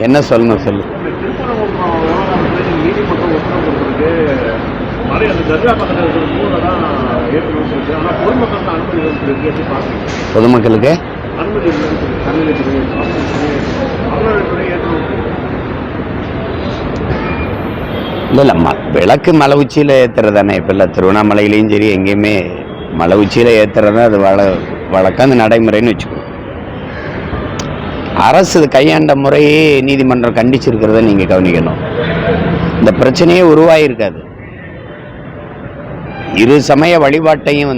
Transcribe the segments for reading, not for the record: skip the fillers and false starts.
என்ன சொல்லணும் சொல்லு. பொதுமக்களுக்கு இல்லை விளக்கு மலை உச்சியில் ஏற்றுறது தானே. இப்போ இல்லை திருவண்ணாமலையிலையும் சரி எங்கேயுமே மலை உச்சியில் ஏற்றுறது அது வழக்கம், அந்த நடைமுறைன்னு வச்சுக்கணும். அரசு கையாண்ட முறையே நீதிமன்றம் கண்டிச்சிருக்கிறத நீங்கள் கவனிக்கணும். இந்த பிரச்சனையே உருவாயிருக்காது. இரு சமய வழிபாட்டையும்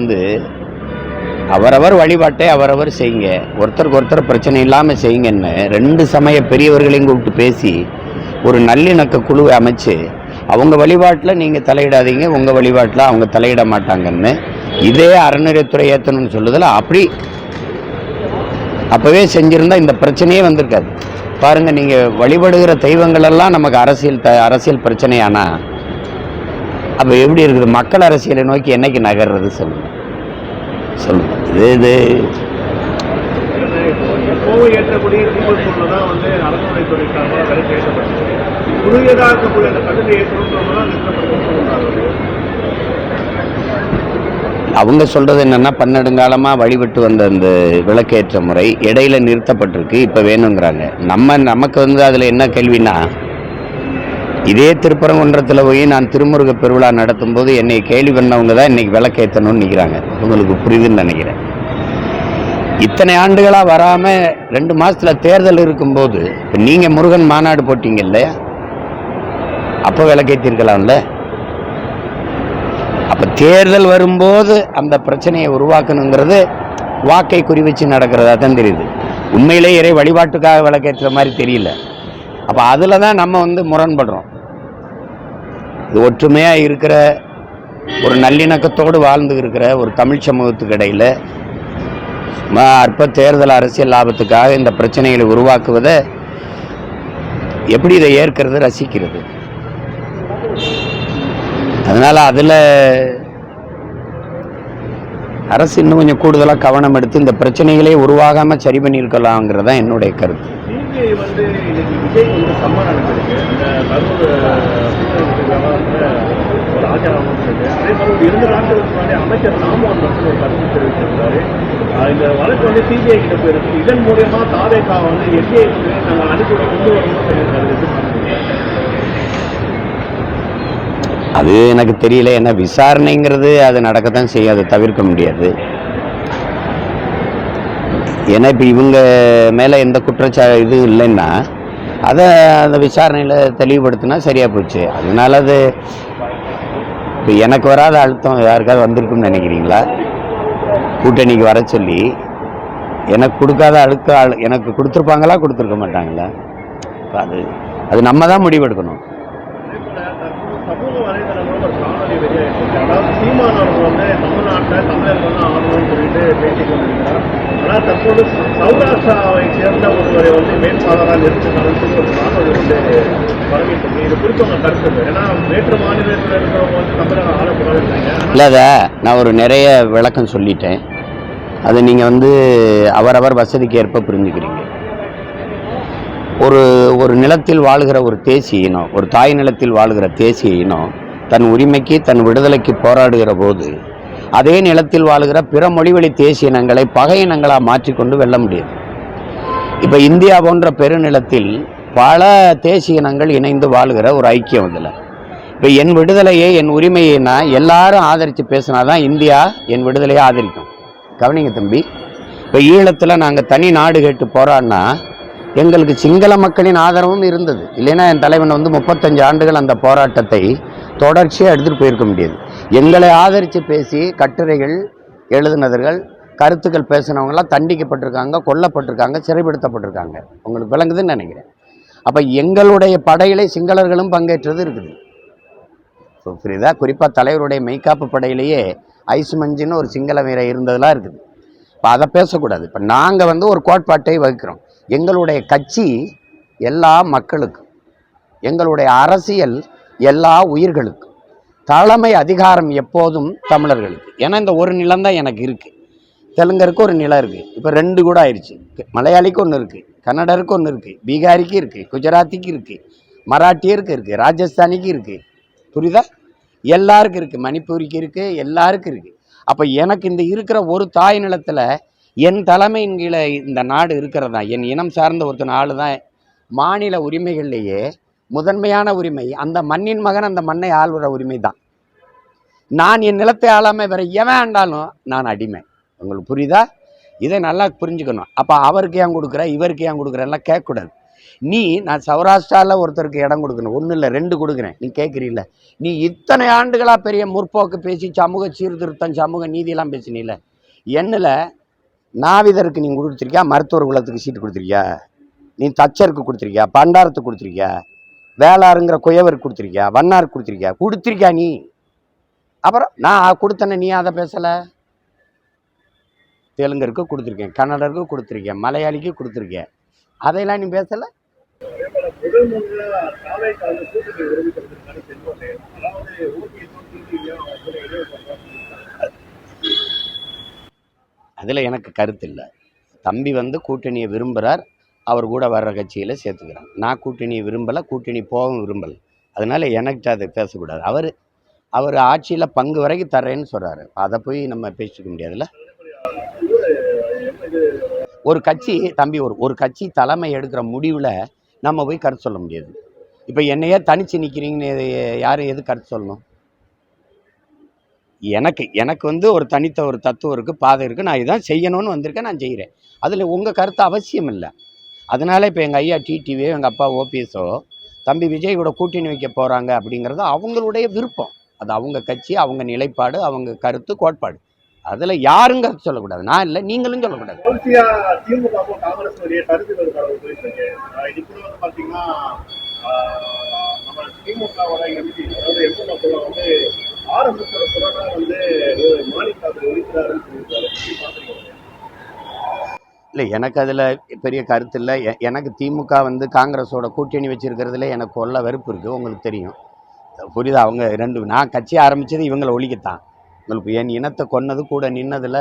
அவரவர் வழிபாட்டை அவரவர் செய்யுங்க, ஒருத்தருக்கு ஒருத்தர் பிரச்சனை இல்லாமல் செய்யுங்கன்னு ரெண்டு சமய பெரியவர்களையும் கூப்பிட்டு பேசி ஒரு நல்லிணக்க குழுவை அமைச்சு அவங்க வழிபாட்டில் நீங்கள் தலையிடாதீங்க, உங்கள் வழிபாட்டில் அவங்க தலையிட மாட்டாங்கன்னு இதே அறநிலையத்துறை ஏற்றணும்னு சொல்லுதில் அப்படி அப்போவே செஞ்சுருந்தா இந்த பிரச்சனையே வந்திருக்காது. பாருங்கள், நீங்கள் வழிபடுகிற தெய்வங்களெல்லாம் நமக்கு அரசியல் பிரச்சனையானா அப்போ எப்படி இருக்குது? மக்கள் அரசியலை நோக்கி என்னைக்கு நகர்றது சொல்லுங்கள் இது அவங்க சொல்றது என்னன்னா, பன்னெடுங்காலமாக வழிபட்டு வந்த அந்த விளக்கேற்ற முறை இடையில நிறுத்தப்பட்டிருக்கு, இப்போ வேணுங்கிறாங்க. நமக்கு அதில் என்ன கேள்வினா, இதே திருப்பரங்குன்றத்தில் போய் நான் திருமுருக பெருவிழா நடத்தும் போது என்னை கேள்வி பண்ணவங்க தான் இன்னைக்கு விளக்கேற்றணும்னு நிற்கிறாங்க. உங்களுக்கு புரியுதுன்னு நினைக்கிறேன். இத்தனை ஆண்டுகளாக வராமல் 2 மாதத்தில் தேர்தல் இருக்கும்போது இப்போ நீங்கள் முருகன் மாநாடு போட்டீங்க இல்லையா, அப்போ விளக்கேற்றிருக்கலாம்ல. அப்போ தேர்தல் வரும்போது அந்த பிரச்சனையை உருவாக்கணுங்கிறது வாக்கை குறி வச்சு நடக்கிறதா தான் தெரியுது. உண்மையிலே இறை வழிபாட்டுக்காக விளக்கேற்ற மாதிரி தெரியல. அப்போ அதில் தான் நம்ம முரண்படுறோம். இது ஒற்றுமையாக இருக்கிற ஒரு நல்லிணக்கத்தோடு வாழ்ந்து இருக்கிற ஒரு தமிழ் சமூகத்துக்கு இடையில் அற்ப தேர்தல் அரசியல் லாபத்துக்காக இந்த பிரச்சனைகளை உருவாக்குவதை எப்படி இதை ஏற்கிறது, ரசிக்கிறது? அதனால் அதில் அரசு இன்னும் கொஞ்சம் கூடுதலாக கவனம் எடுத்து இந்த பிரச்சனைகளே உருவாகாமல் சரி பண்ணியிருக்கலாங்கிறது தான் என்னுடைய கருத்து. அமைச்சர் ராமோகன் ஒரு கருத்து தெரிவித்திருந்தாரு. இந்த வழக்கு சிபிஐ கிட்ட போயிருக்கு. இதன் மூலியமா தாவேகா எஸ்ஐ நாங்கள் அனுப்பி கொண்டு வரணும்னு சொல்லியிருக்காரு. அது எனக்கு தெரியல. ஏன்னா விசாரணைங்கிறது அது நடக்கத்தான் செய்யும், அதை தவிர்க்க முடியாது. ஏன்னா இப்போ இவங்க மேலே எந்த இது இல்லைன்னா அதை அந்த விசாரணையில் தெளிவுபடுத்தினா சரியாக போச்சு. அதனால அது இப்போ எனக்கு வராத அழுத்தம் யாருக்காவது வந்திருக்குன்னு நினைக்கிறீங்களா? கூட்டணிக்கு வர சொல்லி எனக்கு கொடுக்காத எனக்கு கொடுத்துருப்பாங்களா, கொடுத்துருக்க மாட்டாங்களா? இப்போ அது நம்ம தான் முடிவெடுக்கணும். சமூக வலைதளங்களும் ஒரு காணொலி வெளியாயிருக்கு. அதாவது சீமானவர்கள் தமிழ்நாட்டில் தமிழர்கள் ஆகணும்னு சொல்லிட்டு பேசிக் கொண்டிருக்கிறார். ஆனால் தற்போது சௌராஷ்டிராவை சேர்ந்த ஒருவரை வேட்பாளராக நிறுத்தினாலும் ஒரு காணொலி பரவிட்டு இருக்கு. இது குறித்து உங்க கருத்து? ஏன்னா வேற்று மாநிலத்தில் இருக்கிறவங்க தமிழக ஆளக்கூடாது இல்லாத நான் ஒரு நிறைய விளக்கம் சொல்லிட்டேன். அதை நீங்கள் அவரவர் வசதிக்கு ஏற்ப புரிஞ்சுக்கிறீங்க. ஒரு நிலத்தில் வாழ்கிற ஒரு தேசிய இனம், ஒரு தாய் நிலத்தில் வாழ்கிற தேசிய இனம் தன் உரிமைக்கு தன் விடுதலைக்கு போராடுகிற போது அதே நிலத்தில் வாழ்கிற பிற மொழிவழி தேசிய இனங்களை பகை இனங்களாக மாற்றிக்கொண்டு வெல்ல முடியாது. இப்போ இந்தியா போன்ற பெருநிலத்தில் பல தேசிய இனங்கள் இணைந்து வாழ்கிற ஒரு ஐக்கியம். இதில் இப்போ என் விடுதலையை என் உரிமையைனா எல்லாரும் ஆதரித்து பேசினாதான் இந்தியா என் விடுதலையை ஆதரிக்கும். கவனிங்க தம்பி, இப்போ ஈழத்தில் நாங்கள் தனி நாடு கேட்டு போராடினா எங்களுக்கு சிங்கள மக்களின் ஆதரவும் இருந்தது. இல்லைன்னா என் தலைவன் 35 ஆண்டுகள் அந்த போராட்டத்தை தொடர்ச்சியாக எடுத்துகிட்டு போயிருக்க முடியாது. எங்களை ஆதரித்து பேசி கட்டுரைகள் எழுதினவர்கள், கருத்துக்கள் பேசினவங்களாம் தண்டிக்கப்பட்டிருக்காங்க, கொல்லப்பட்டிருக்காங்க, சிறைப்படுத்தப்பட்டிருக்காங்க. உங்களுக்கு விளங்குதுன்னு நினைக்கிறேன். அப்போ எங்களுடைய படையிலே சிங்களர்களும் பங்கேற்றது இருக்குது. ஸோ புரியுதா? குறிப்பாக தலைவருடைய மெய்காப்பு படையிலேயே ஐசுமஞ்சின்னு ஒரு சிங்கள வீரர் இருந்ததெல்லாம் இருக்குது. இப்போ அதை பேசக்கூடாது. இப்போ நாங்கள் ஒரு கோட்பாட்டை வகுக்கிறோம். எங்களுடைய கட்சி எல்லா மக்களுக்கும், எங்களுடைய அரசியல் எல்லா உயிர்களுக்கும், தலைமை அதிகாரம் எப்போதும் தமிழர்களுக்கு. ஏன்னா இந்த ஒரு நிலம் தான் எனக்கு இருக்குது, தெலுங்கருக்கு ஒரு நிலம் இருக்குது, இப்போ 2 கூட ஆயிடுச்சு, மலையாளிக்கு 1 இருக்குது, கன்னடருக்கு ஒன்று இருக்குது, பீகாரிக்கு இருக்குது, குஜராத்திக்கு இருக்குது, மராட்டியருக்கு இருக்குது, ராஜஸ்தானிக்கு இருக்குது. புரியுதா? எல்லாருக்கும் இருக்குது, மணிப்பூரிக்கு இருக்குது, எல்லாருக்கும் இருக்குது. அப்போ எனக்கு இந்த இருக்கிற ஒரு தாய் நிலத்தில் என் தலைமையின் கீழே இந்த நாடு இருக்கிறதா, என் இனம் சார்ந்த ஒருத்தன் ஆளு தான் மாநில உரிமைகள்லேயே முதன்மையான உரிமை. அந்த மண்ணின் மகன் அந்த மண்ணை ஆள்கிற உரிமை தான். நான் என் நிலத்தை ஆளாமல் வேற எவன் ஆண்டாலும் நான் அடிமை. உங்களுக்கு புரியுதா? இதை நல்லா புரிஞ்சுக்கணும். அப்போ அவருக்கு ஏன் கொடுக்குற, இவருக்கு ஏன் கொடுக்குறேன்லாம் கேட்கக்கூடாது. நீ நான் சௌராஷ்டிராவில் ஒருத்தருக்கு இடம் கொடுக்கணும், ஒன்றும் இல்லை 2 கொடுக்குறேன், நீ கேட்குறீல்ல. நீ இத்தனை ஆண்டுகளாக பெரிய முற்போக்கு பேசி சமூக சீர்திருத்தம் சமூக நீதியெல்லாம் பேசினில்ல. என்னில் நாவிதருக்கு நீ கொடுத்துருக்கியா, மருத்துவர் குலத்துக்கு சீட்டு கொடுத்துருக்கியா, நீ தச்சருக்கு கொடுத்துருக்கியா, பண்டாரத்துக்கு கொடுத்துருக்கியா, வேளாறுங்கிற குயவருக்கு கொடுத்துருக்கியா, வண்ணாருக்கு கொடுத்துருக்கியா நீ? அப்புறம் நான் கொடுத்தேன்னு நீ அதை பேசலை. தெலுங்கருக்கு கொடுத்துருக்கேன், கன்னடருக்கு கொடுத்துருக்கேன், மலையாளிக்கு கொடுத்துருக்கேன், அதையெல்லாம் நீ பேசலை. முதல் முறையா தாவேக்கா வந்து கூட்டணி விரும்பிக்கிறதுக்கான செல்வாக்கு, அதாவது அதில் எனக்கு கருத்து இல்லை. தம்பி வந்து கூட்டணியை விரும்புகிறார், அவர் கூட வர்ற கட்சியில் சேர்த்துக்கிறாங்க. நான் கூட்டணியை விரும்பலை, கூட்டணி போகவும் விரும்பலை. அதனால் எனக்கிட்ட அதை பேசக்கூடாது. அவர் ஆட்சியில் பங்கு வரைக்கும் தர்றேன்னு சொல்கிறாரு, அதை போய் நம்ம பேசிக்க முடியாதுல்ல. ஒரு கட்சி தம்பி ஒரு கட்சி தலைமை எடுக்கிற முடிவில் நம்ம போய் கருத்து சொல்ல முடியாது. இப்போ என்னையே தனிச்சு நிற்கிறீங்கன்னு யாரும் எது கருத்து சொல்லணும்? எனக்கு வந்து ஒரு தனித்த ஒரு தத்துவம் இருக்குது, பாதை இருக்குது, நான் இதான் செய்யணும்னு வந்திருக்கேன், நான் செய்கிறேன். அதில் உங்கள் கருத்து அவசியம் இல்லை. அதனால் இப்போ எங்கள் ஐயா டிடிவியோ எங்கள் அப்பா ஓபிஎஸோ தம்பி விஜய் கூட கூட்டணி வைக்க போகிறாங்க அப்படிங்கிறது அவங்களுடைய விருப்பம். அது அவங்க கட்சி, அவங்க நிலைப்பாடு, அவங்க கருத்து கோட்பாடு. அதில் யாரும் கருத்து சொல்லக்கூடாது. நான் இல்லை, நீங்களும் சொல்லக்கூடாது. திமுகவும் காங்கிரஸ் கருத்து வேறுபாடு போயிட்டு வந்து பார்த்தீங்கன்னா நம்ம திமுகவோட எம்பி அதாவது எம்எல்ஏ வந்து ஆர்எஸ்எஸோட புறனா வந்து மாநிலத்தில் ஒழிக்கிறாருன்னு சொல்லியிருக்காரு. இல்லை, எனக்கு அதில் பெரிய கருத்து இல்லை. எனக்கு திமுக வந்து காங்கிரஸோட கூட்டணி வச்சுருக்கிறதுல எனக்கு கொள்ள வெறுப்பு இருக்குது, உங்களுக்கு தெரியும். புரியுதா? அவங்க நான் கட்சி ஆரம்பித்தது இவங்களை ஒழிக்கத்தான். உங்களுக்கு என் இனத்தை கொன்னது கூட நின்னதில்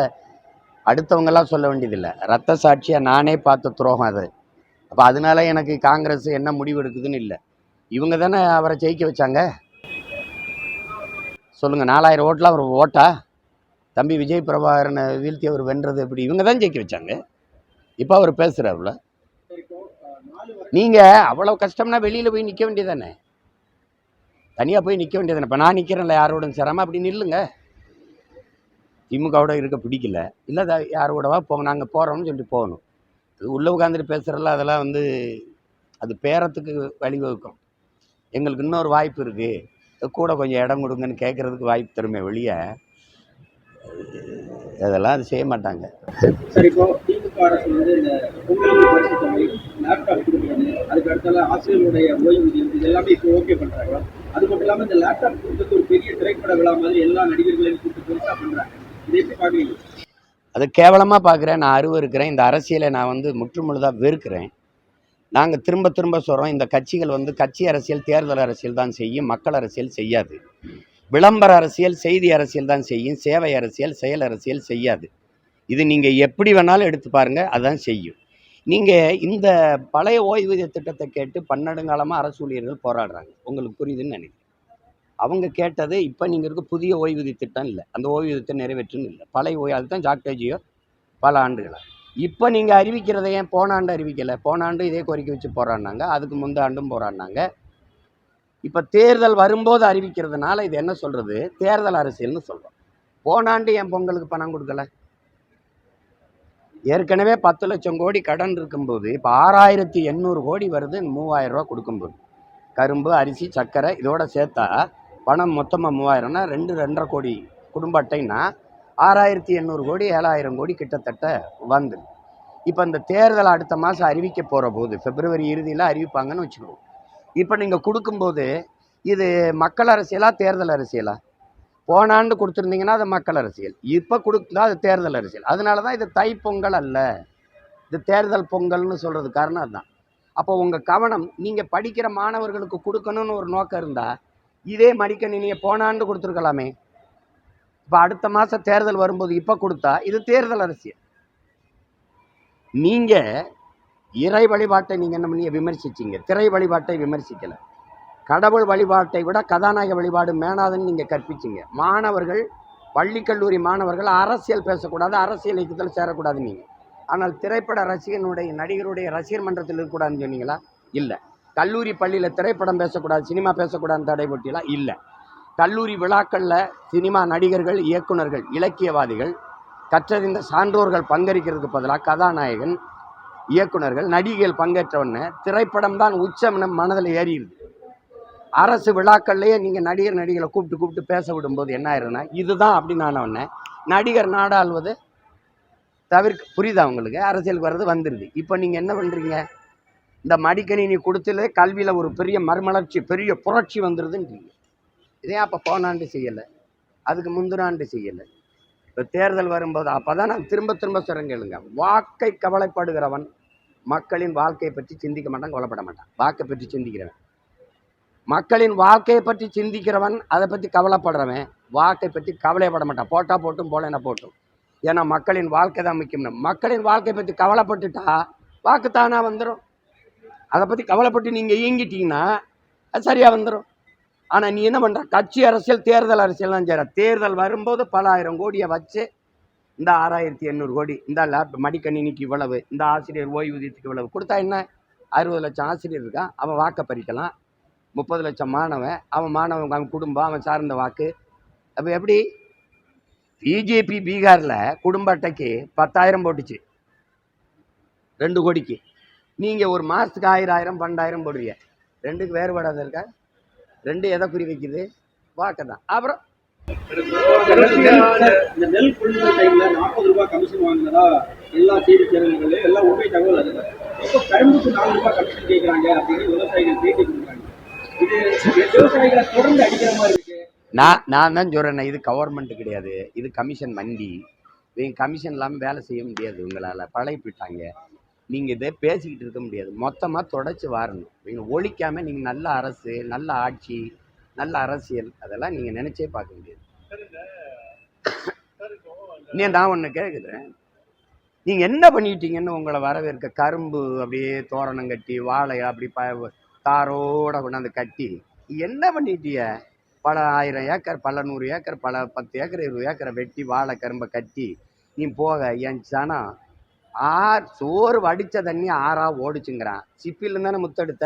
அடுத்தவங்கெல்லாம் சொல்ல வேண்டியதில்லை. ரத்த சாட்சியாக நானே பார்த்த துரோகம் அது. அப்போ அதனால எனக்கு காங்கிரஸ் என்ன முடிவு எடுக்குதுன்னு இல்லை. இவங்க தானே அவரை ஜெயிக்க வச்சாங்க. சொல்லுங்கள், 4000 ஓட்டில் அவர் ஓட்டா? தம்பி விஜய் பிரபாகரனை வீழ்த்தி அவர் வென்றது எப்படி? இவங்க தான் ஜெயிக்க வச்சாங்க. இப்போ அவர் பேசுகிறாருல. நீங்கள் அவ்வளோ கஷ்டம்னா வெளியில் போய் நிற்க வேண்டியதானே, தனியாக போய் நிற்க வேண்டியதானே. இப்போ நான் நிற்கிறேன்ல, யாரோட சேராமல் அப்படி நில்லுங்க. திமுகவோட இருக்க பிடிக்கல, இல்லை யாரோடவா போங்க, நாங்கள் போகிறோம்னு சொல்லிட்டு போகணும். அது உள்ளே உட்காந்துட்டு பேசுகிறல, அதெல்லாம் வந்து அது பேரத்துக்கு வழிவகுக்கும். எங்களுக்கு இன்னொரு வாய்ப்பு இருக்குது, கூட கொஞ்சம் இடம் கொடுங்கன்னு கேட்குறதுக்கு வாய்ப்பு தருமே வெளியே, அதெல்லாம் அது செய்ய மாட்டாங்க. சரி, இப்போ திமுக அரசு வந்து இந்த பொங்கலுக்கு பரிசு தொகை, லேப்டாப் கொடுக்குறது, அதுக்கு அடுத்தால ஆசிரியர்களுடைய ஓய்வூதியம், இது எல்லாமே இப்போ ஓகே பண்ணுறாங்க. அது மட்டும் இல்லாமல் இந்த லேப்டாப் கொடுத்தது ஒரு பெரிய திரைப்பட விழா மாதிரி எல்லா நடிகர்களையும் கூப்பிட்டு பெருசாக பண்ணுறாங்க. இதை எப்படி பார்க்குறீங்க? அது கேவலமாக பார்க்குறேன். நான் இருக்கிறேன். இந்த அரசியலை நான் வந்து முற்றுமுழுதாக வெறுக்கிறேன். நாங்கள் திரும்ப திரும்ப சொல்கிறோம், இந்த கட்சிகள் வந்து கட்சி அரசியல், தேர்தல் அரசியல் தான் செய்யும், மக்கள் அரசியல் செய்யாது. விளம்பர அரசியல், செய்தி அரசியல் தான் செய்யும், சேவை அரசியல், செயல் அரசியல் செய்யாது. இது நீங்கள் எப்படி வேணாலும் எடுத்து பாருங்கள், அதுதான் செய்யும். நீங்கள் இந்த பழைய ஓய்வூதிய திட்டத்தை கேட்டு பன்னெடுங்காலமாக அரசு ஊழியர்கள் போராடுறாங்க, உங்களுக்கு புரியுதுன்னு நினைக்கிறேன். அவங்க கேட்டது இப்போ நீங்கள் இருக்க புதிய ஓய்வூதிய திட்டம் இல்லை, அந்த ஓய்வூதியத்தை நிறைவேற்றுன்னு இல்லை, பழைய அதுதான் ஜாக்டேஜியோ பல ஆண்டுகளாக. இப்போ நீங்கள் அறிவிக்கிறத ஏன் போன ஆண்டு அறிவிக்கலை? போன ஆண்டு இதே கோரிக்கை வச்சு போராடினாங்க, அதுக்கு முந்த ஆண்டும் போராடினாங்க. இப்போ தேர்தல் வரும்போது அறிவிக்கிறதுனால இது என்ன சொல்கிறது? தேர்தல் அரசியல்னு சொல்கிறோம். போன ஆண்டு என் பொங்கலுக்கு பணம் கொடுக்கல. ஏற்கனவே 10 லட்சம் கோடி கடன் இருக்கும்போது இப்போ 6800 கோடி வருது. 3000 ரூபா கொடுக்கும்போது கரும்பு, அரிசி, சர்க்கரை இதோட சேர்த்தா பணம் மொத்தமாக 3000னா 2.5 கோடி குடும்ப அட்டைன்னா 6800 கோடி 7000 கோடி கிட்டத்தட்ட வந்து. இப்போ இந்த தேர்தல் அடுத்த மாதம் அறிவிக்க போகிற போது பிப்ரவரி இறுதியில் அறிவிப்பாங்கன்னு வச்சுக்கணும். இப்போ நீங்கள் கொடுக்கும்போது இது மக்கள் அரசியலா தேர்தல் அரசியலா? போன ஆண்டு கொடுத்துருந்தீங்கன்னா அது மக்கள் அரசியல், இப்போ கொடுத்தா அது தேர்தல் அரசியல். அதனால தான் இது தை பொங்கல் அல்ல, இது தேர்தல் பொங்கல்னு சொல்கிறது காரணம் அதுதான். அப்போ உங்கள் கவனம் நீங்கள் படிக்கிற மாணவர்களுக்கு கொடுக்கணும்னு ஒரு நோக்கம் இருந்தால் இதே மடிக்கணினியை போன ஆண்டு கொடுத்துருக்கலாமே. இப்போ அடுத்த மாதம் தேர்தல் வரும்போது இப்போ கொடுத்தா இது தேர்தல் அரசியல். நீங்கள் இறை வழிபாட்டை நீங்கள் என்ன பண்ணி விமர்சிச்சிங்க, திரை வழிபாட்டை விமர்சிக்கலை. கடவுள் வழிபாட்டை விட கதாநாயக வழிபாடு மேனாதுன்னு நீங்கள் கற்பிச்சிங்க. மாணவர்கள், பள்ளி கல்லூரி மாணவர்கள் அரசியல் பேசக்கூடாது, அரசியல் இயக்கத்தில் சேரக்கூடாது நீங்கள். ஆனால் திரைப்பட ரசிகனுடைய நடிகருடைய ரசிகர் மன்றத்தில் இருக்கக்கூடாதுன்னு சொன்னீங்களா? இல்லை. கல்லூரி பள்ளியில் திரைப்படம் பேசக்கூடாது, சினிமா பேசக்கூடாதுன்னு தடை போட்டியெல்லாம் இல்லை. கல்லூரி விழாக்களில் சினிமா நடிகர்கள், இயக்குநர்கள், இலக்கியவாதிகள், கற்றறிந்த சான்றோர்கள் பங்கேற்கிறதுக்கு பதிலாக கதாநாயகன், இயக்குநர்கள், நடிகைகள் பங்கேற்றவுடனே திரைப்படம் தான் உச்சம் நம் மனதில் ஏறிடுது. அரசு விழாக்கள்லேயே நீங்கள் நடிகர்களை கூப்பிட்டு பேச விடும்போது என்ன ஆயிருதுன்னா, இதுதான் அப்படின்னு ஆனவுடனே நடிகர் நாடாளுவது புரியுதா உங்களுக்கு? அரசியலுக்கு வர்றது வந்துடுது. இப்போ நீங்கள் என்ன பண்ணுறீங்க? இந்த மடிக்கணினி கொடுத்துல கல்வியில் ஒரு பெரிய மறுமலர்ச்சி, பெரிய புரட்சி வந்துடுதுன்றீங்க. இதே அப்போ போன ஆண்டு செய்யலை, அதுக்கு முந்தின ஆண்டு செய்யலை. இப்போ தேர்தல் வரும்போது அப்போ தான் நான் திரும்ப சொல்கிறேன் கேளுங்க. வாக்கை கவலைப்படுகிறவன் மக்களின் வாழ்க்கையை பற்றி சிந்திக்க மாட்டான், கவலைப்பட மாட்டான். வாக்கை பற்றி சிந்திக்கிறவன், மக்களின் வாழ்க்கையை பற்றி சிந்திக்கிறவன், அதை பற்றி கவலைப்படுறவன் வாக்கை பற்றி கவலைப்பட மாட்டான். போட்டால் போட்டும், போலேன்னா போட்டும். ஏன்னா மக்களின் வாழ்க்கை தான் முக்கியம். மக்களின் வாழ்க்கையை பற்றி கவலைப்பட்டுட்டா வாக்கு தானாக வந்துடும். அதை பற்றி கவலைப்பட்டு நீங்கள் இயங்கிட்டீங்கன்னா அது சரியாக வந்துடும். ஆனால் நீ என்ன பண்ணுற? கட்சி அரசியல், தேர்தல் அரசியல் தான் செய்கிற. தேர்தல் வரும்போது பல ஆயிரம் கோடியை வச்சு, இந்த 6800 கோடி, இந்த மடிக்கணினிக்கு இவ்வளவு, இந்த ஆசிரியர் ஓய்வூதியத்துக்கு இவ்வளவு கொடுத்தா என்ன? 60 லட்சம் ஆசிரியர் இருக்கான், அவன் வாக்கை பறிக்கலாம். 30 லட்சம் மாணவன், அவன் குடும்பம், அவன் சார்ந்த வாக்கு. அப்போ எப்படி? பிஜேபி பீகாரில் குடும்ப அட்டைக்கு 10,000 போட்டுச்சு, 2 கோடிக்கு. நீங்கள் ஒரு மாதத்துக்கு 1000 12,000 போடுறீங்க. ரெண்டுக்கு வேறுபாடாத இருக்கா? ரெண்டு எதை குறி வைக்குது? வாக்கு தான். அப்புறம் இந்த நெல் கொள்முதல் டைம்ல 40 ரூபாய் கமிஷன் வாங்கினதா எல்லா செய்தி சேனல்களும் எல்லாம் உண்மை தகவல். அது இப்போ கரும்புக்கு 4 ரூபாய் கமிஷன் கேட்குறாங்க அப்படின்னு விவசாயிகள் பேட்டி கொடுக்குறாங்க. இது விவசாயிகளை தொடர்ந்து அடிக்கிற மாதிரி இருக்கு. நான் தான் சொல்கிறேன், இது கவர்மெண்ட்டு கிடையாது, இது கமிஷன் மண்டி. இவங்க கமிஷன் இல்லாமல் வேலை செய்ய முடியாது. உங்களால் பழகிட்டாங்க. நீங்கள் இதை பேசிக்கிட்டு இருக்க முடியாது. மொத்தமாக தொடச்சி வாரணும். நீங்கள் ஒழிக்காமல் நீங்கள் நல்ல அரசு, நல்ல ஆட்சி, நல்ல அரசியல், அதெல்லாம் நீங்கள் நினச்சே பார்க்க முடியாது. நான் ஒன்று கேட்குறேன், நீங்கள் என்ன பண்ணிட்டீங்கன்னு உங்களை வரவேற்க கரும்பு அப்படியே தோரணம் கட்டி, வாழை அப்படி தாரோட கொண்டாந்து கட்டி என்ன பண்ணிட்டீங்க? பல 1000 ஏக்கர், பல 100 ஏக்கர், பல 10 ஏக்கர், 20 ஏக்கரை வெட்டி வாழை கரும்பை கட்டி நீ போக என் சனம் சோறு வடித்த தண்ணி ஆறா ஓடிச்சுங்கிறான். சிப்பிலேருந்து தானே முத்தெடுத்த,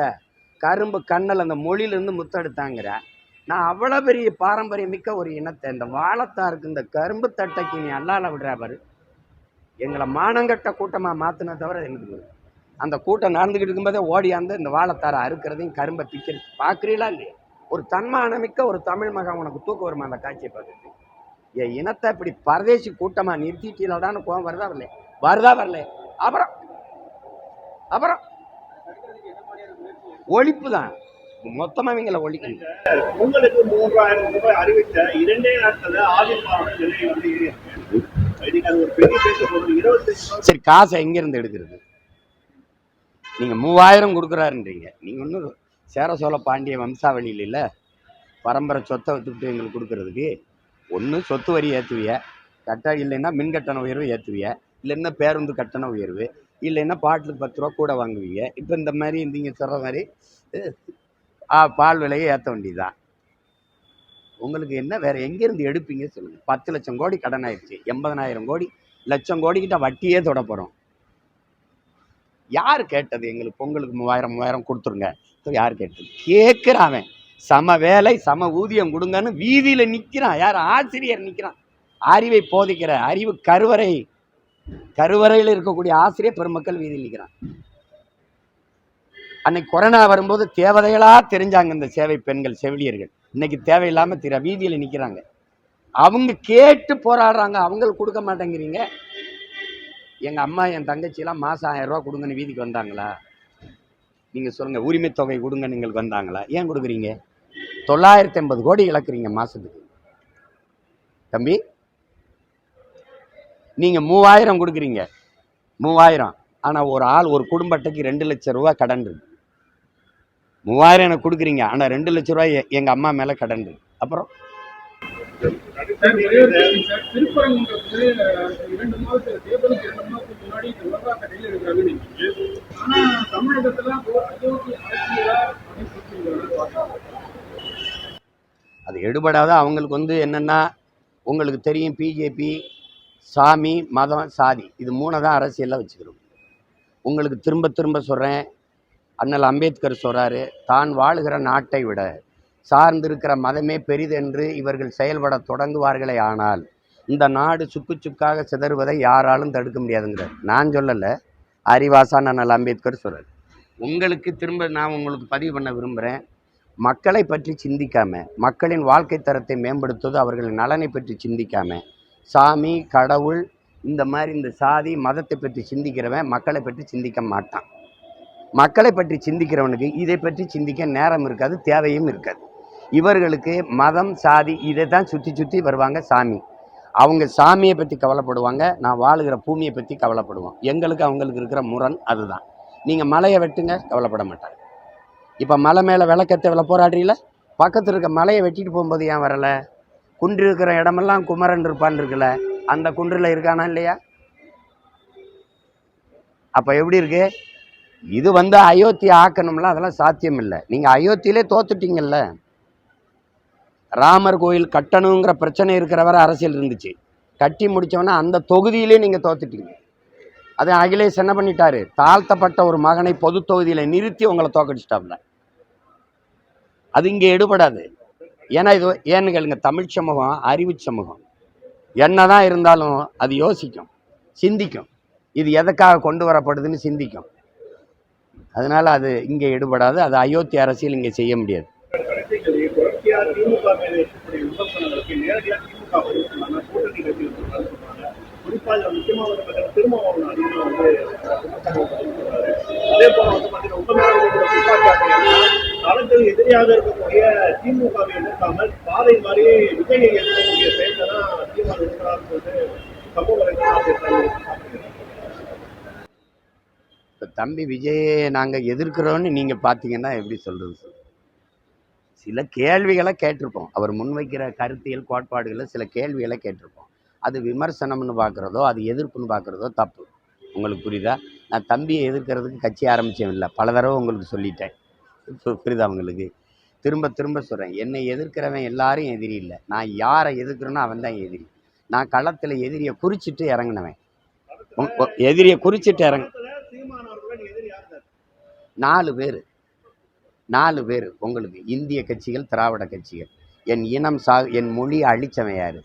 கரும்பு கண்ணல் அந்த மொழியிலேருந்து முத்தெடுத்தாங்கிற. நான் அவ்வளோ பெரிய பாரம்பரியம் மிக்க ஒரு இனத்தை, இந்த வாழைத்தாருக்கு இந்த கரும்பு தட்டைக்கு நீ அல்லால விடுறா பாரு. எங்களை மானங்கட்ட கூட்டமாக மாற்றின தவிர எனக்கு அந்த கூட்டம் நடந்துக்கிட்டு இருக்கும்போதே ஓடியாந்து இந்த வாழைத்தாரை அறுக்கிறதையும் கரும்பை பிக்கிறது பார்க்குறீங்களா இல்லையா? ஒரு தன்மானமிக்க ஒரு தமிழ் மகன் உனக்கு தூக்க வருமா அந்த காட்சியை பார்த்துட்டு? என் இனத்தை இப்படி பரதேசி கூட்டமாக நிறுத்திட்டீங்களான்னு கோவம் வருதா வரல? அப்புறம் ஒழிப்பு தான். மொத்தமாக இவங்களை ஒழிக்கணும். உங்களுக்கு 3000 ரூபாய் அறிவித்த 2 நாட்கள் ஆதிப்பாளர் நிலை வந்து அது ஒரு பெரிய பேச போகுது. 25 சரி, காசை எங்கேருந்து எடுக்கிறது? நீங்கள் 3000 கொடுக்குறாருன்றீங்க. நீங்கள் ஒன்றும் சேர சோழ பாண்டிய வம்சாவளியில் இல்லை, பரம்பரை சொத்தை வித்துக்கிட்டு எங்களுக்கு கொடுக்கறதுக்கு. ஒன்று சொத்து வரி ஏற்றுவிய, இல்லைன்னா மின் கட்டண உயர்வு ஏற்றுவிய, இல்லைன்னா பேருந்து கட்டண உயர்வு, இல்லைன்னா பாட்டுக்கு 10 ரூபா கூட வாங்குவீங்க. இப்போ இந்த மாதிரி நீங்கள் சொல்கிற மாதிரி பால் விலையை ஏற்ற வேண்டியதுதான். உங்களுக்கு என்ன வேறு எங்கேருந்து எடுப்பீங்க சொல்லுங்கள்? 10 லட்சம் கோடி கடன் ஆயிடுச்சு, 80,000 கோடி, லட்சம் கோடிக்கிட்ட வட்டியே தொட போகிறோம். யார் கேட்டது எங்களுக்கு பொங்கலுக்கு 3000 கொடுத்துருங்க? யார் கேட்டது? கேட்குறான். சம வேலை சம ஊதியம் கொடுங்கன்னு வீதியில் நிற்கிறான். யார்? ஆசிரியர் நிற்கிறான். அறிவை போதிக்கிற அறிவு கருவறையில் இருக்கக்கூடிய ஆசிரியர் பெருமக்கள் வீதியில் நிற்கிறான். அன்னைக்கு கொரோனா வரும்போது தேவதைகளாக தெரிஞ்சாங்க இந்த சேவை பெண்கள், செவிலியர்கள். இன்னைக்கு தேவையில்லாமல் வீதியில் நிற்கிறாங்க. அவங்க கேட்டு போராடுறாங்க, அவங்களுக்கு கொடுக்க மாட்டேங்கிறீங்க. எங்கள் அம்மா என் தங்கச்சியெல்லாம் மாதம் 1000 ரூபா கொடுங்கன்னு வீதிக்கு வந்தாங்களா? நீங்கள் சொல்லுங்கள். உரிமை தொகை கொடுங்க நீங்கள் வந்தாங்களா? ஏன் கொடுக்குறீங்க? 980 கோடி இழக்கிறீங்க மாதத்துக்கு. தம்பி, நீங்கள் 3000 கொடுக்குறீங்க, 3000. ஆனால் ஒரு ஆள் ஒரு குடும்ப அட்டைக்கு 2 லட்சம் ரூபா கடன் இருக்கு. 3000 எனக்கு கொடுக்குறீங்க, ஆனால் 2 லட்ச ரூபாய் எங்கள் அம்மா மேலே கடன் இருக்கு. அப்புறம் திருப்பரங்குன்றத்துல 2 மாதத்துல தேர்தலுக்கு 2 மாதத்துக்கு முன்னாடி விவகாரத்தை கையில் எடுக்கிறாங்க. ஆனா தமிழகத்துல அயோத்தி அரசியலா அது எடுபடாத அவங்களுக்கு என்னென்னா உங்களுக்கு தெரியும், பிஜேபி சாமி மதம் சாதி இது 3 தான் அரசியலில் வச்சுக்கிறோம். உங்களுக்கு திரும்ப திரும்ப சொல்கிறேன், அண்ணல் அம்பேத்கர் சொல்கிறாரு, தான் வாழுகிற நாட்டை விட சார்ந்திருக்கிற மதமே பெரிதென்று இவர்கள் செயல்பட தொடங்குவார்களே ஆனால் இந்த நாடு சுக்கு சுக்காக சிதறுவதை யாராலும் தடுக்க முடியாதுங்கிறார். நான் சொல்லலை, அறிவாசான் அண்ணல் அம்பேத்கர் சொல்கிறார். உங்களுக்கு திரும்ப நான் உங்களுக்கு பதிவு பண்ண விரும்புகிறேன், மக்களை பற்றி சிந்திக்காமல், மக்களின் வாழ்க்கை தரத்தை மேம்படுத்துவது அவர்களின் நலனை பற்றி சிந்திக்காமல், சாமி கடவுள் இந்த மாதிரி இந்த சாதி மதத்தை பற்றி சிந்திக்கிறவன் மக்களை பற்றி சிந்திக்க மாட்டான். மக்களை பற்றி சிந்திக்கிறவனுக்கு இதை பற்றி சிந்திக்க நேரம் இருக்காது, தேவையும் இருக்காது. இவர்களுக்கு மதம் சாதி இதை தான் சுற்றி சுற்றி வருவாங்க. சாமி அவங்க சாமியை பற்றி கவலைப்படுவாங்க, நான் வாழுகிற பூமியை பற்றி கவலைப்படுவோம். எங்களுக்கு அவங்களுக்கு இருக்கிற முரண் அதுதான். நீங்கள் மலையை வெட்டுங்க, கவலைப்பட மாட்டாங்க. இப்போ மலை மேலே விளக்கத்தை போராடுறீங்கள, பக்கத்தில் இருக்க மலையை வெட்டிட்டு போகும்போது ஏன் வரலை? குன்று இருக்கிற இடமெல்லாம் குமரன் இருப்பான்னு இருக்குல்ல, அந்த குன்றில் இருக்கானா இல்லையா? அப்போ எப்படி இருக்கு இது? அயோத்தியை ஆக்கணும்ல, அதெல்லாம் சாத்தியம் இல்லை. நீங்கள் அயோத்தியிலே தோத்துட்டீங்கல்ல. ராமர் கோயில் கட்டணுங்கிற பிரச்சனை இருக்கிறவரை அரசியல் இருந்துச்சு, கட்டி முடித்தவொன்னே அந்த தொகுதியிலே நீங்கள் தோத்துட்டீங்க. அதை அகிலேஷ் என்ன பண்ணிட்டாரு, தாழ்த்தப்பட்ட ஒரு மகனை பொது தொகுதியில் நிறுத்தி உங்களை தோக்கடிச்சிட்டாப்ல. அது இங்கே எடுபடாது. ஏன்னா இது ஏன்னு கேளுங்க, தமிழ் சமூகம் அறிவு சமூகம். என்னதான் இருந்தாலும் அது யோசிக்கும், சிந்திக்கும், இது எதுக்காக கொண்டு வரப்படுதுன்னு சிந்திக்கும். அதனால அது இங்கே எடுபடாது. அது அயோத்தி அரசியல் இங்கே செய்ய முடியாது. திமுக மேல இருக்கக்கூடிய விமர்சனங்களுக்கு நேரடியாக திமுக பதில் சொன்னாங்க, கூட்டணி கட்சிகள் சொல்றாங்க. குறிப்பா இதுல முக்கியமாக திருமாவளவன் அதிகமாக சொல்றாரு. அதே போல பாத்தீங்கன்னா துப்பாக்கி களத்தில் எதிரியாக இருக்கக்கூடிய திமுகவை எதிர்க்காமல் பாதை மாதிரி விஜயை எதிர்க்கக்கூடிய செயல்களை தான் திமுக இருக்கிறார் சொல்லிட்டு சமூக வலைதளம். தம்பி விஜயை நாங்கள் எதிர்க்கிறோன்னு நீங்கள் பார்த்தீங்கன்னா எப்படி சொல்கிறது? சில கேள்விகளை கேட்டிருப்போம், அவர் முன்வைக்கிற கருத்தியல் கோட்பாடுகளை சில கேள்விகளை கேட்டிருப்போம். அது விமர்சனம்னு பார்க்குறதோ அது எதிர்ப்புன்னு பார்க்குறதோ தப்பு. உங்களுக்கு புரியுதா? நான் தம்பியை எதிர்க்கிறதுக்கு கட்சி ஆரம்பித்தேன் இல்லை, பல தடவை உங்களுக்கு சொல்லிட்டேன். புரியுதா உங்களுக்கு? திரும்ப திரும்ப சொல்கிறேன், என்னை எதிர்க்கிறவன் எல்லாரும் எதிரி இல்லை. நான் யாரை எதிர்க்கிறேனோ அவன் தான் எதிரி. நான் களத்தில் எதிரியை குறிச்சிட்டு இறங்கினவன். எதிரியை குறிச்சிட்டு 4 பேர் உங்களுக்கு இந்திய கட்சிகள், திராவிட கட்சிகள். என் இனம் என் மொழியை அழிச்சவன் யார்?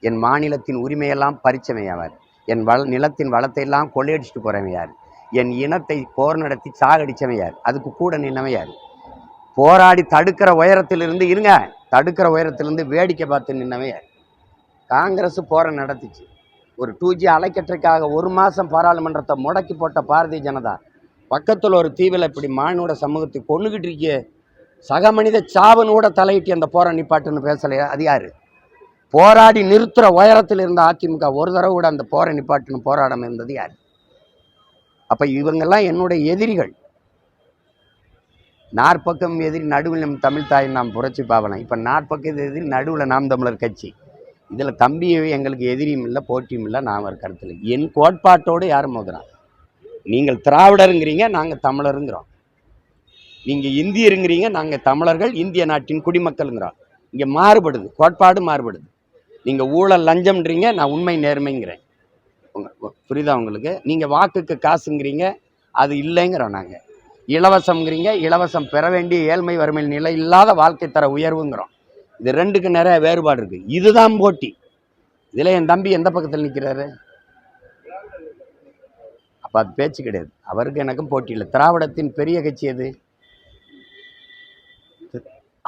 என் மாநிலத்தின் உரிமையெல்லாம் பறிச்சவன் யார்? என் நிலத்தின் வளத்தை எல்லாம் கொள்ளையடிச்சிட்டு போகிறவன் யார்? என் இனத்தை போர் நடத்தி சாகடிச்சவன் யார்? அதுக்கு கூட நின்னவன் யார்? போராடி தடுக்கிற உயரத்திலிருந்து வேடிக்கை பார்த்து நின்னவன் யார்? காங்கிரஸ் போரை நடத்திச்சு. ஒரு 2G அலைக்கற்றைக்காக 1 மாதம் பாராளுமன்றத்தை முடக்கி போட்ட பாரதிய ஜனதா பக்கத்தில் ஒரு தீவில் இப்படி மானோட சமூகத்தை கொண்டுகிட்டு இருக்கிய சக மனித சாவனு கூட தலையிட்டு அந்த போரை நிப்பாட்டுன்னு பேசலையா? அது யாரு? போராடி நிறுத்துகிற உயரத்தில் இருந்த அதிமுக ஒரு தடவை கூட அந்த போரை நிப்பாட்டுன்னு போராடாமல் இருந்தது யார்? அப்போ இவங்கெல்லாம் என்னுடைய எதிரிகள். நாற்பக்கம் எதிரி நடுவில் நம் தமிழ் தாய் நாம் புரட்சி பாவலாம். இப்போ நாற்பக்கம் எதிரி நடுவில் நாம் தமிழர் கட்சி. இதில் தம்பி எங்களுக்கு எதிரியும் இல்லை, போட்டியும் இல்லை. நான் ஒரு கருத்தில் என் கோட்பாட்டோடு யாரும் மோதுறான். நீங்கள் திராவிடருங்கிறீங்க, நாங்கள் தமிழருங்கிறோம். நீங்கள் இந்தியருங்கிறீங்க, நாங்கள் தமிழர்கள் இந்திய நாட்டின் குடிமக்கள்ங்கிறோம். இங்கே மாறுபடுது, கோட்பாடு மாறுபடுது. நீங்கள் ஊழல் லஞ்சம்ன்றீங்க, நான் உண்மை நேர்மைங்கிறேன். புரியுதா உங்களுக்கு? நீங்கள் வாக்குக்கு காசுங்கிறீங்க, அது இல்லைங்கிறோம். நாங்கள் இலவசம்ங்கிறீங்க, இலவசம் பெற வேண்டிய ஏழ்மை வறுமையில் நிலை இல்லாத வாழ்க்கை தர உயர்வுங்கிறோம். இது ரெண்டுக்கு நிறைய வேறுபாடு இருக்குது. இதுதான் போட்டி. இதில் என் தம்பி எந்த பக்கத்தில் நிற்கிறாரு? அப்போ அது பேச்சு கிடையாது. அவருக்கு எனக்கும் போட்டி இல்லை. திராவிடத்தின் பெரிய கட்சி எது?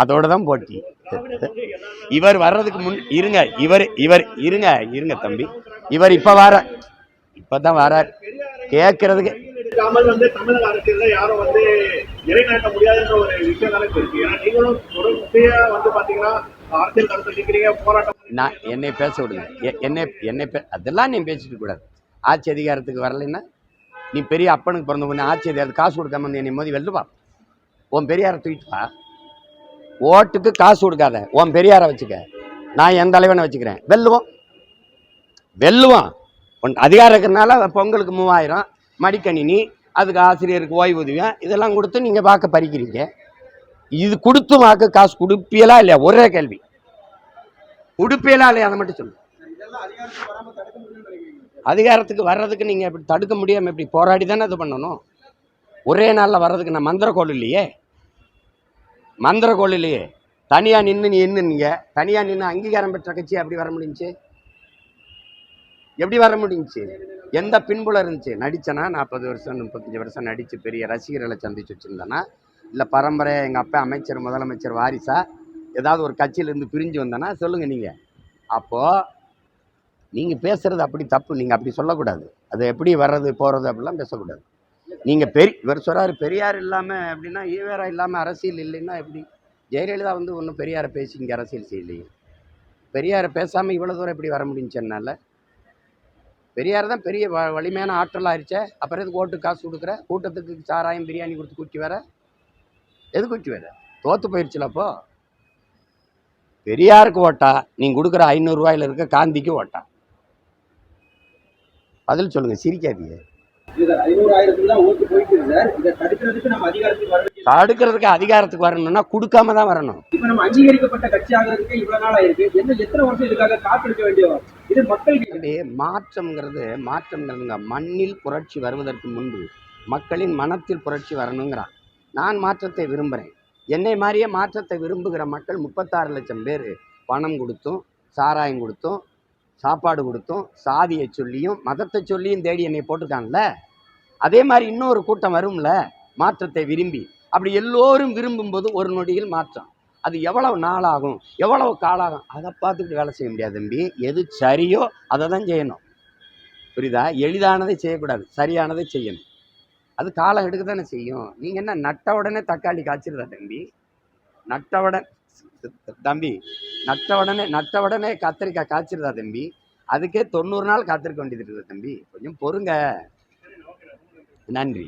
அதோட தான் போட்டி. இவர் வர்றதுக்கு முன் இருங்க தம்பி. இவர் இப்பதான் வரார் கேட்கறதுக்கு. தமிழக அரசியல யாரும் நிலைநாட்ட முடியாதுன்ற ஒரு விஷயம் தானே இருக்கு. ஏன்னா நீங்களும் பாத்தீங்கன்னா அரசியல் கருத்து நிற்கிறீங்க, போராட்டம். நான் என்னை பேச விடுங்க. அதெல்லாம் நீ பேசிட்டு கூடாது. ஆட்சி அதிகாரத்துக்கு வரலைன்னா நீ பெரிய அப்பனுக்கு பிறந்த பொண்ணு ஆட்சி அதிகாரத்துக்கு காசு கொடுக்காம வந்து என்னை மோதி வெல்லுவா. உன் பெரியாரை தூக்கிட்டு வா. ஓட்டுக்கு காசு கொடுக்காத, உன் பெரியாரை வச்சுக்க. நான் என் தலைவனை வச்சுக்கிறேன், வெல்லுவோம். அதிகாரம் இருக்கிறதுனால பொங்கலுக்கு 3000 மடிக்கணினி, அதுக்கு ஆசிரியருக்கு ஓய்வூதியம், இதெல்லாம் கொடுத்து நீங்கள் வாக்கு பறிக்கிறீங்க. இது கொடுத்து வாக்கு காசு கொடுப்பீங்களா இல்லையா? ஒரே கேள்வி, கொடுப்பீங்களா இல்லையா? அதை மட்டும் சொல்லு. இதெல்லாம் அதிகாரத்துக்கு வராம தடுக்க முடியும்னு நினைக்கிறீங்க? அதிகாரத்துக்கு வர்றதுக்கு நீங்கள் எப்படி தடுக்க முடியாமல் எப்படி போராடி தானே இது பண்ணணும். ஒரே நாளில் வர்றதுக்கு நான் மந்திரக்கோள் இல்லையே. தனியாக நின்று நீங்க தனியாக நின்று அங்கீகாரம் பெற்ற கட்சி அப்படி வர முடிஞ்சுச்சு? எப்படி வர முடிஞ்சுச்சு? எந்த பின்புலம் இருந்துச்சு? நடிச்சனா 40 வருஷம் 35 வருஷம் நடித்து பெரிய ரசிகர்களை சந்திச்சு வச்சுருந்தேன்னா, இல்லை பரம்பரையாக எங்கள் அப்பா அமைச்சர் முதலமைச்சர் வாரிசா ஏதாவது ஒரு கட்சியிலேருந்து பிரிஞ்சு வந்தேன்னா சொல்லுங்கள் நீங்கள். அப்போது நீங்கள் பேசுகிறது அப்படி தப்பு, நீங்கள் அப்படி சொல்லக்கூடாது. அது எப்படி வர்றது போகிறது அப்படிலாம் பேசக்கூடாது. நீங்கள் இவர் சொல்கிறாரு பெரியார் இல்லாமல் அப்படின்னா, ஈவேரா இல்லாமல் அரசியல் இல்லைன்னா எப்படி? ஜெயலலிதா ஒன்றும் பெரியாரை பேசி இங்கே அரசியல் செய்யலையே. பெரியாரை பேசாமல் இவ்வளோ தூரம் எப்படி வர முடிஞ்சுச்சு என்னால்? பெரியார் தான் பெரிய வலிமையான ஆற்றல் ஆயிடுச்சே. அப்புறம் எதுக்கு ஓட்டு காசு கொடுக்குற? கூட்டத்துக்கு சாராயம் பிரியாணி கொடுத்து கூட்டி வர? எது கூட்டி வர? தோற்று போயிடுச்சுல. அப்போ பெரியாருக்கு ஓட்டா, நீங்கள் கொடுக்குற 500 ரூபாயில் இருக்க காந்திக்கு ஓட்டா? பதில் சொல்லுங்கள், சிரிக்காதீங்க. தடுக்கிறதுக்கு அதிகாரத்துக்கு வரணும்னா கொடுக்காம தான் வரணும். இப்ப நம்ம அங்கீகரிக்கப்பட்ட கட்சி ஆகிறதுக்கு இவ்வளவு நாள் ஆயிருக்கு. எத்தனை வருஷம் இதுக்காக காத்திருக்க வேண்டிய இது மக்களுக்கு? மாற்றம்ங்கிறதுங்க மண்ணில் புரட்சி வருவதற்கு முன்பு மக்களின் மனத்தில் புரட்சி வரணுங்கிறான். நான் மாற்றத்தை விரும்புகிறேன். என்னை மாதிரியே மாற்றத்தை விரும்புகிற மக்கள் 36 லட்சம் பேர் பணம் கொடுத்தும் சாராயம் கொடுத்தும் சாப்பாடு கொடுத்தும் சாதியை சொல்லியும் மதத்தை சொல்லியும் தேடி என்னை போட்டிருக்காங்கல்ல. அதே மாதிரி இன்னொரு கூட்டம் வரும்ல மாற்றத்தை விரும்பி. அப்படி எல்லோரும் விரும்பும்போது ஒரு நொடியில் மாற்றம். அது எவ்வளவு நாளாகும், எவ்வளவு காலாகும், அதை பார்த்துக்கிட்டு வேலை செய்ய முடியாது தம்பி. எது சரியோ அதை தான் செய்யணும், புரியுதா? எளிதானதை செய்யக்கூடாது, சரியானதை செய்யணும். அது காலம் எடுக்க தானே செய்யும். நீங்கள் என்ன நட்ட உடனே தக்காளி காய்ச்சிருதா தம்பி? நட்ட உடனே கத்திரிக்காய் காய்ச்சிருதா தம்பி? அதுக்கே 90 நாள் காத்திருக்க வேண்டியது இருக்குது தம்பி. கொஞ்சம் பொறுங்க. நன்றி.